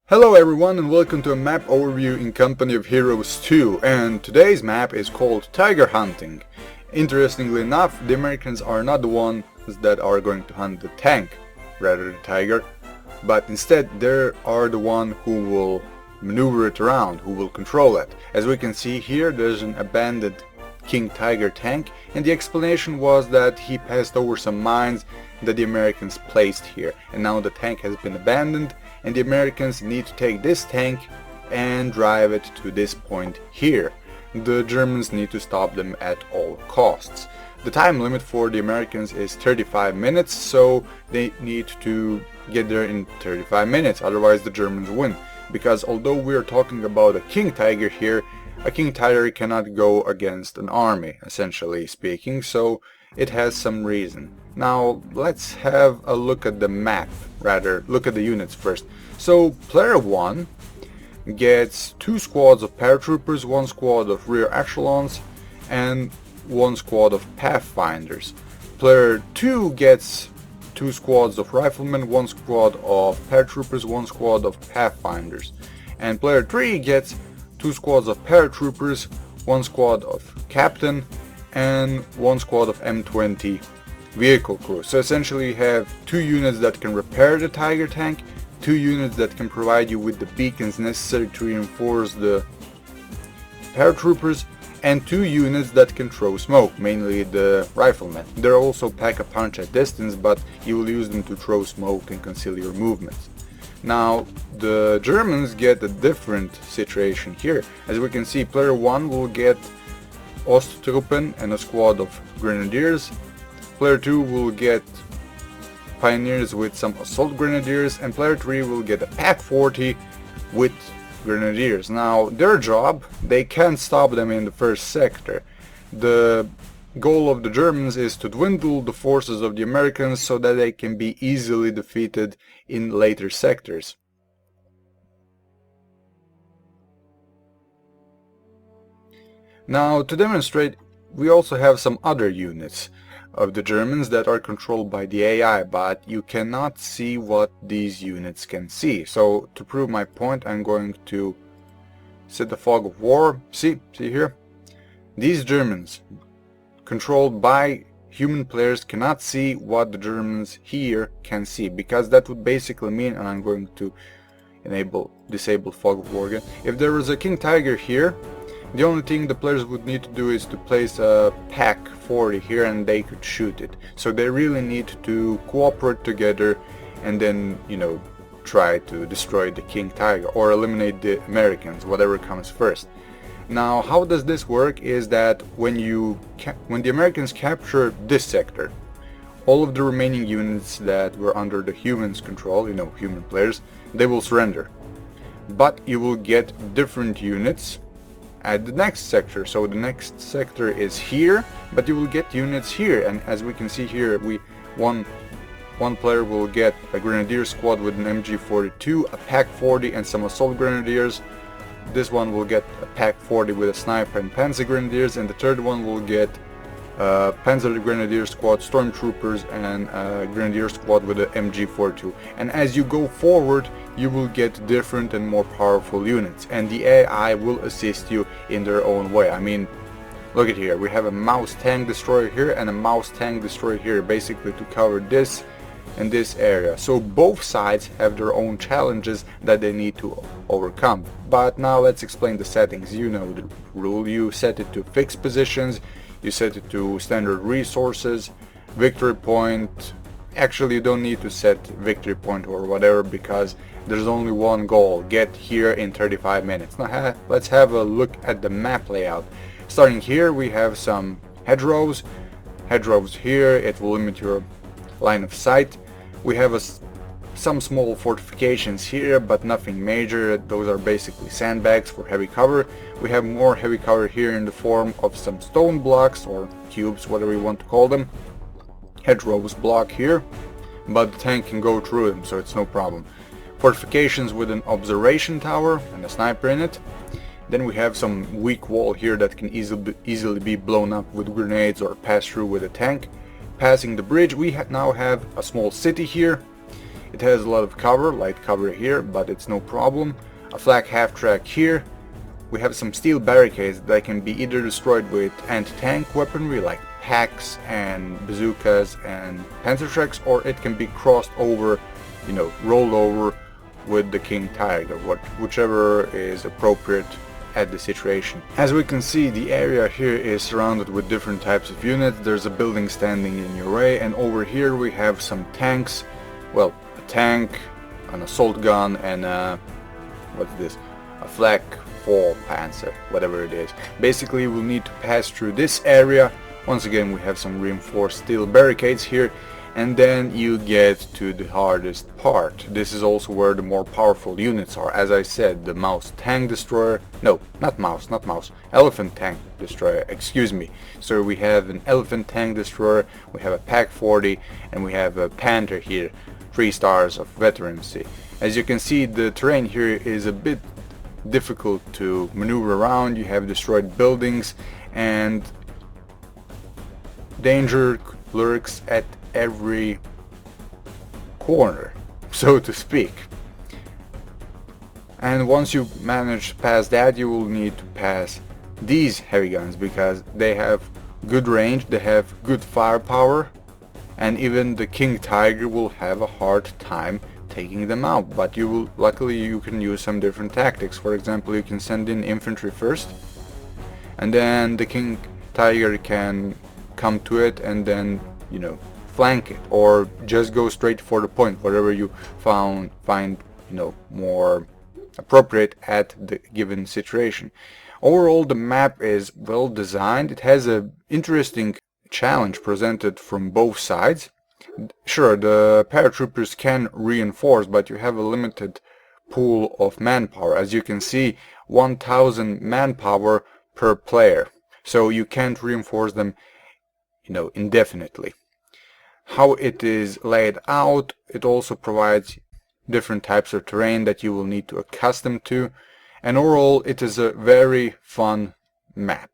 Hello everyone and welcome to a map overview in company of Heroes 2, and today's map is called Tiger Hunting. Interestingly enough, the Americans are not the ones that are going to hunt the tank, rather the tiger, but instead they are the one who will maneuver it around, who will control it. As we can see here, there's an abandoned King Tiger tank, and the explanation was that he passed over some mines that the Americans placed here, and now the tank has been abandoned and the Americans need to take this tank and drive it to this point here. The Germans need to stop them at all costs. The time limit for the Americans is 35 minutes, so they need to get there in 35 minutes, otherwise the Germans win. Because although we are talking about a King Tiger here, a King Tiger cannot go against an army, essentially speaking, so it has some reason. Now let's have a look at the map, rather look at the units first. So player 1 gets 2 squads of Paratroopers, 1 squad of rear Echelons and 1 squad of Pathfinders. Player 2 gets 2 squads of Riflemen, 1 squad of Paratroopers, 1 squad of Pathfinders. And player 3 gets 2 squads of Paratroopers, 1 squad of Captain and 1 squad of M20 vehicle crew. So essentially you have 2 units that can repair the Tiger tank, 2 units that can provide you with the beacons necessary to reinforce the Paratroopers, and 2 units that can throw smoke, mainly the Riflemen. They're also pack-a-punch at distance, but you will use them to throw smoke and conceal your movements. Now the Germans get a different situation here. As we can see, player 1 will get Osttruppen and a squad of Grenadiers. Player 2 will get Pioneers with some Assault Grenadiers, and player 3 will get a Pack 40 with Grenadiers. Now their job, they can't stop them in the first sector. The goal of the Germans is to dwindle the forces of the Americans so that they can be easily defeated in later sectors. Now to demonstrate, we also have some other units of the Germans that are controlled by the AI, but you cannot see what these units can see. So to prove my point, I'm going to set the fog of war. See here? These Germans controlled by human players cannot see what the Germans here can see, because that would basically mean, and I'm going to disable fog of war again. If there was a King Tiger here, the only thing the players would need to do is to place a Pack 40 here and they could shoot it. So they really need to cooperate together and then, try to destroy the King Tiger or eliminate the Americans, whatever comes first. Now how does this work is that when the Americans capture this sector, all of the remaining units that were under the humans' control, human players, they will surrender. But you will get different units at the next sector. So the next sector is here, but you will get units here, and as we can see here, one player will get a Grenadier squad with an MG42, a Pack 40 and some Assault Grenadiers. This one will get a Pack 40 with a Sniper and Panzer Grenadiers, and the third one will get Panzer Grenadier squad, Stormtroopers and a Grenadier squad with a MG42. And as you go forward, you will get different and more powerful units, and the AI will assist you in their own way. I mean, look at here, we have a Mouse Tank Destroyer here and a Mouse Tank Destroyer here, basically to cover this and this area. So both sides have their own challenges that they need to overcome. But now let's explain the settings. You know the rule, you set it to fixed positions, you set it to standard resources, victory point. Actually, you don't need to set victory point or whatever, because there's only one goal: get here in 35 minutes. Now let's have a look at the map layout. Starting here, we have some hedgerows here. It will limit your line of sight. We have some small fortifications here, but nothing major. Those are basically sandbags for heavy cover. We have more heavy cover here in the form of some stone blocks or cubes, whatever you want to call them. Hedgerows block here, but the tank can go through them, so it's no problem. Fortifications with an observation tower and a sniper in it. Then we have some weak wall here that can easily be blown up with grenades or pass through with a tank. Passing the bridge, we now have a small city here. It has a lot of cover, light cover here, but it's no problem. A flak half-track here. We have some steel barricades that can be either destroyed with anti-tank weaponry like packs and bazookas and panzer trucks, or it can be crossed over, you know, rolled over with the King Tiger, whichever is appropriate at the situation. As we can see, the area here is surrounded with different types of units. There's a building standing in your way, and over here we have some tanks. Well, a tank, an assault gun, and what's this? A flak 4 panzer, whatever it is. Basically, we'll need to pass through this area. Once again, we have some reinforced steel barricades here, and then you get to the hardest part. This is also where the more powerful units are. As I said, the mouse tank destroyer, no, not mouse, elephant tank destroyer, excuse me. So we have an elephant tank destroyer, we have a Pack 40, and we have a Panther here, 3 stars of veterancy. As you can see, the terrain here is a bit difficult to maneuver around. You have destroyed buildings, and danger lurks at every corner, so to speak. And once you manage to pass that, you will need to pass these heavy guns, because they have good range, they have good firepower, and even the King Tiger will have a hard time taking them out. But luckily you can use some different tactics. For example, you can send in infantry first, and then the King Tiger can come to it and then, you know, flank it, or just go straight for the point, whatever you find, you know, more appropriate at the given situation. Overall, the map is well designed. It has an interesting challenge presented from both sides. Sure, the paratroopers can reinforce, but you have a limited pool of manpower. As you can see, 1000 manpower per player, so you can't reinforce them, you know, indefinitely. How it is laid out, it also provides different types of terrain that you will need to accustom to, and overall it is a very fun map.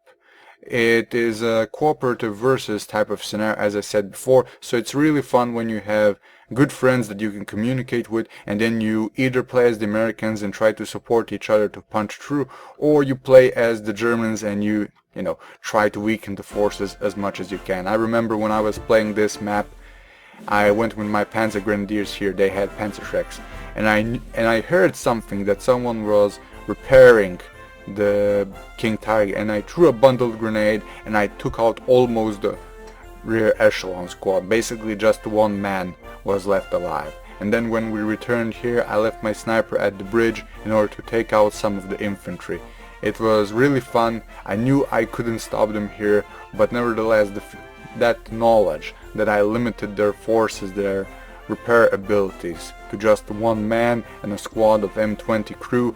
It is a cooperative versus type of scenario, as I said before, so it's really fun when you have good friends that you can communicate with, and then you either play as the Americans and try to support each other to punch through, or you play as the Germans and you know, try to weaken the forces as much as you can. I remember when I was playing this map, I went with my Panzer Grenadiers here. They had panzer trucks, and I heard something that someone was repairing the King Tiger, and I threw a bundled grenade and I took out almost the rear echelon squad. Basically just one man was left alive. And then when we returned here, I left my sniper at the bridge in order to take out some of the infantry. It was really fun. I knew I couldn't stop them here, but nevertheless that knowledge that I limited their forces, their repair abilities, to just one man and a squad of M20 crew,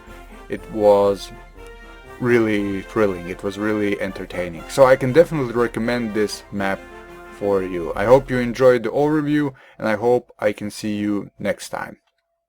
it was really thrilling. It was really entertaining. So I can definitely recommend this map for you. I hope you enjoyed the overview, and I hope I can see you next time.